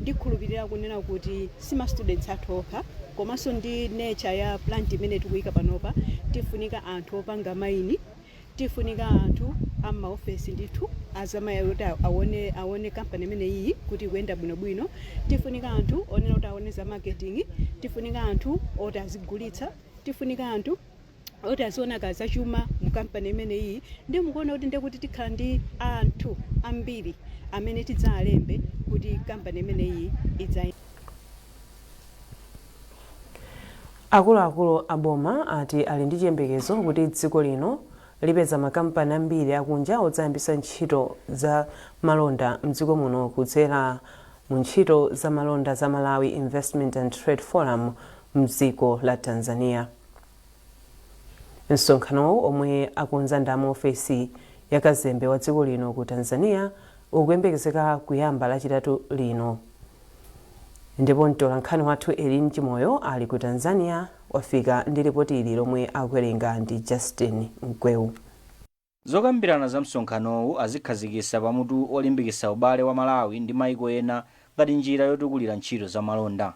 ndikhulupirira kunena kuti sima students atokha komanso ndi nature ya plant imene tikuyika panopa tifunika anthu opanga maini, tifunika anthu amaofesi ndithu azamayi kuti aone kampani imene iyi kuti ikuyenda bwinobwino, tifunika anthu onena kuti aone za marketing, tifunika anthu oti azigulitsa, tifunika anthu oti aziona kaza chuma mu kampani imene iyi. Ndi mukuona kuti ndikuti tikhala ndi anthu ambiri amene tidzalembe kuti kampani imene iyi idzayi. Akuluakulu aboma ati ali ndi chiyembekezo kuti dziko lino lipeza makampani ambiri akunja odzayambisa ntchito za malonda mdziko muno kudzera mu ntchito za malonda za Malawi Investment and Trade Forum mdziko la Tanzania. Msonkhanowo omwe akonza ndi ofesi ya kazembe wa dziko lino ku Tanzania ukuyembekezeka kuyamba lachitatu lino. Ndipo mtolankhani wathu Elin Chimoyo ali ku Tanzania wafika ndi ripoti ili lomwe akuwerenga ndi Justin Mkweu. Zokambirana za msonkhanowu azikhazikitsa pamutu olimbikitsa ubale wa Malawi ndi maiko ena ngati njira yotukulira ntchito za malonda.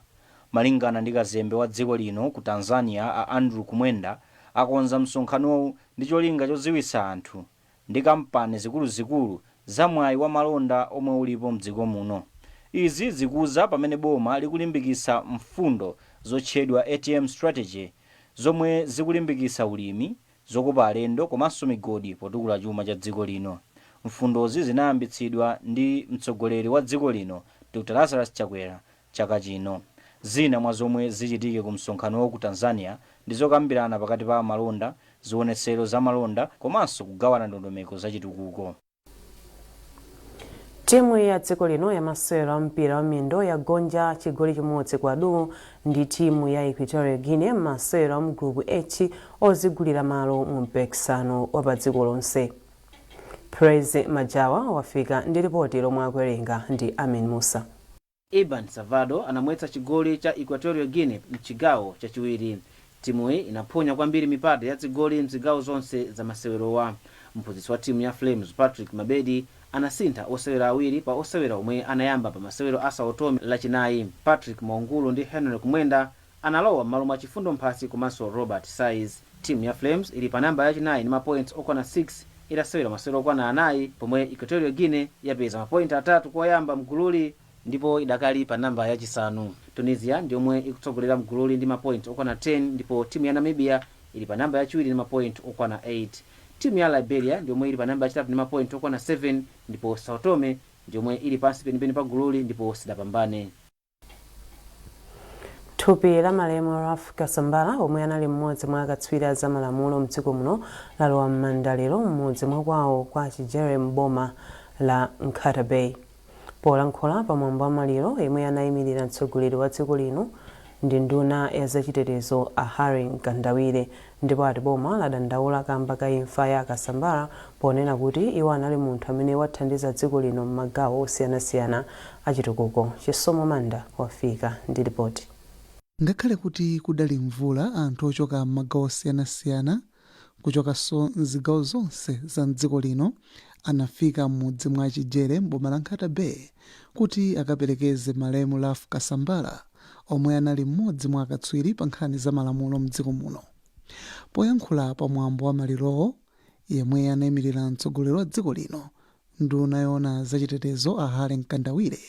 Malingana ndi kazembe wa dziko lino ku Tanzania a Andrew Kumwenda akonza msonkhanowu ndi cholinga chodziwitsa anthu ndi kampani zikuluzikulu za mwayi wa malonda omwe ulipo mdziko muno. Izi zikuza pamene boma likulimbikitsa mfundo zotchedwa ATM strategy zomwe zikulimbikitsa ulimi, zokopa alendo komanso migodi potukula chuma cha dziko lino. Mfundozi zinayambitsidwa ndi mtsogoleri wa dziko lino Dr. Lazarus Chakwera chaka chino. Zina mwa zomwe zichitike ku msonkhanowo ku Tanzania ndi zokambirana pakati pa malonda, zionetsero za malonda komanso kugawana ndondomeko za chitukuko. Timu ya dziko lino ya masewero mpira wa miyendo yagonja chigoli chimodzi kwa duo ndi timu ya Equatorial Guinea masewero mu group H ozigulira malo mu mpikisano wa pa dziko lonse. Praise Majawa wafika ndi ripoti lomwe akuwerenga ndi Amin Musa. Iban Savado anamwetsa chigoli cha Equatorial Guinea mchigawo chachiwiri. Timu hii inaponya kwambiri mipata ya zigoli mzigawo zonse za masewerowa. Mphunzitsi wa timu ya Flames Patrick Mabedi anasintha osewera awiri pa osewera omwe anayamba pa masewero asa otome lachinayi. Patrick Maungulu ndi Henry Kumwenda analowa malo mwa chifundo mphasi komanso Robert Size. Timu ya Flames ili pa namba yachinayi ni mapoints okwana 6 itasewera masewero okwana anayi pomwe Equatorial Guinea yapeza mapointi atatu koyamba mgululi ndipo idakali pa namba yachisanu. Tunisia ndi omwe ikutsogolera mgululi ndi mapointi okwana 10 ndipo timu ya Namibia ili pa namba yachiwiri ndi mapointi okwana 8. Timu ya Liberia ndi omwe ili pa namba yachitatu ndi mapointi okwana 7 ndipo Sao Tome ndi omwe ili pansi penipeni pa gululi ndipo sidapambane. Thupi la malemu Raf Kasambala omwe anali mmodzi mwa akatswiri za malamulo mdziko muno lalowa m'mandaliro mmodzi mwa kwawo kwa Chijere m'boma la Nkata Bay. Polankhula pamwambo wa maliro yemwe anayimirira mtsogoleri wa dziko lino ndi nduna ya zachitetezo a Harry Nkandawire ndipo ati boma ladandaula kamba ka imfa ya Kasambala ponena kuti iwo anali munthu amene wathandiza dziko lino m'magawo osiyanasiyana achitukuko. Chisomo Manda wafika ndi ripoti. Ngakhale kuti kudali mvula anthu ochoka m'magawo osiyanasiyana kuchokanso mzigawo zonse za dziko lino anafika m'mudzi mwa Chijere m'boma la Nkata Bay kuti akaperekeze malemu Raf Kasambala omwe anali mmodzi mwa akatswiri pa nkhani za malamulo mdziko muno. Poyankhula pamwambo wa malirowo yemwe anayimirira mtsogoleri wa dziko lino nduna yoona zachitetezo a Harry Nkandawire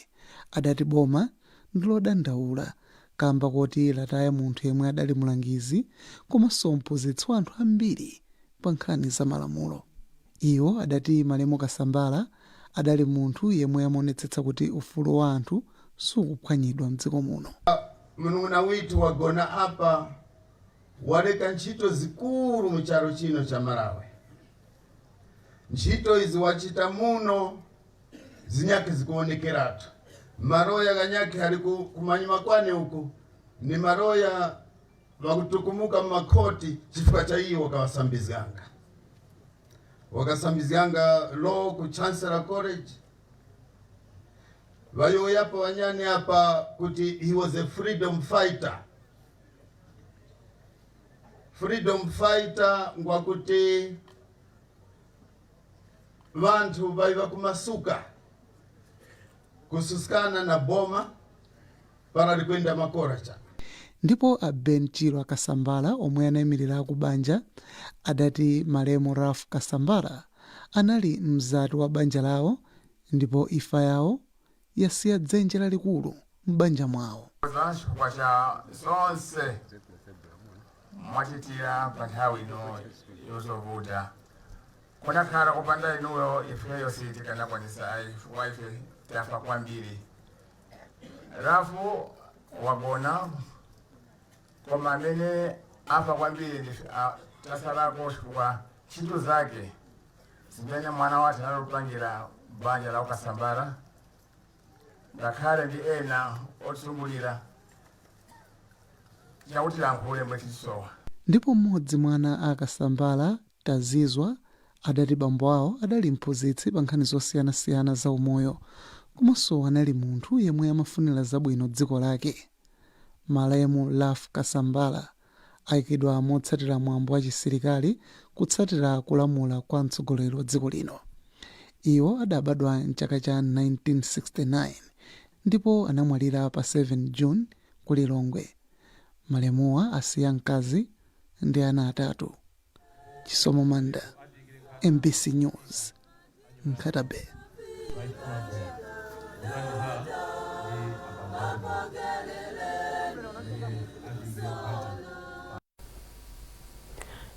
adati boma ndilodandaula kamba kuti lataya munthu yemwe adali mulangizi komanso mphunzitsi wa anthu ambiri pa nkhani za malamulo. Iwo adati malemu Kasambala adali munthu yemwe amaonetsetsa kuti ufulu wa anthu sukuphwanyidwa mdziko muno. Mnuna witu wagona apa waleka ntchito zikulu mu charo chino cha Malawi. Ntchito izi wachita muno zinyake zikuonekeratu. Maroya ganyake hali kumanyima kwane huko ni maroya wakutukumuka makoti chifukwa cha hiyo wakasambizanga law ku Chancellor College. Wayo yapa wanyani hapa kuti he was a freedom fighter. Freedom fighter ngwa kuti vantu vaiva kumasuka kususkana na boma para likwenda makora cha. Ndipo a Ben Chirwa Kasambala omwe anayimirira ku banja adati malemu Ralph Kasambala anali mzati wa banja lawo ndipo ifa yawo yasiya dzenje lalikulu m'banja mwawo. Chifukwa cha zonse mwachitira pa nthawi ino yozovuta kunakhala kupanda inuyo ifeyo sitikanakwanisayi chifukwa ife tafa kwambiri. Rafu wagona koma amene afa kwambiri tasalako chifukwa ntchito zake zimene mwana wathu analupangira banja la Kasambala ngakhale ndi ena otsungulira chakuti lankhule mwetisowa. Ndipo mmodzi mwana a Kasambala Tazizwa adati bambo awo adali mphunzitsi pa nkhani zosiyanasiyana za umoyo komanso anali munthu yemwe amafunira zabwino dziko lake. Malemu Ralph Kasambala ayikidwa motsatira mwambo wa chisilikali kutsatira kulamula kwa mtsogoleri wa dziko lino. Iwo adabadwa mchaka cha 1969 ndipo anamwalira pa 7 June ku Lilongwe. Malemuwa asiya mkazi ndi ana atatu. Chisomo Manda, MBC News, Nkatabe.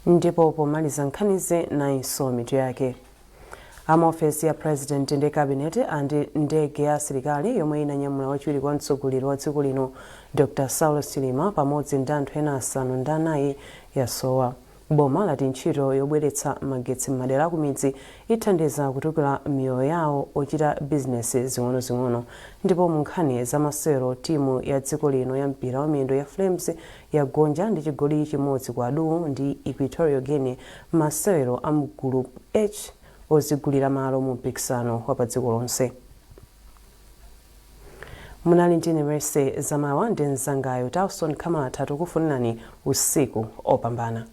Ndipo pomaliza nkhanize nainso mitu yake. Amaofesi ya President ndi Kabinete andi ndege ya asilikali yomwe inanyamula wachiwiri kwa mtsogoleri wa dziko lino Dr. Saulos Chilima pamodzi ndi anthu ena asanu ndi anayi yasowa. Boma lati ntchito yobweretsa magetsi m'madera ku midzi ithandiza kutukula miyoyo yawo ochita bizinesi zing'onozing'ono. Ndipo mu nkhani za masewero timu ya dziko lino ya mpira wa miyendo ya Flames yagonja ndi chigoli chimodzi kwa adu ndi Equatorial Guinea masewero a Group H ozigulira malo mu mpikisano wa pa dziko lonse. Munali ndine Mercy Zamawa ndi mzangayo Tawson Kamata tukufunirani usiku opambana.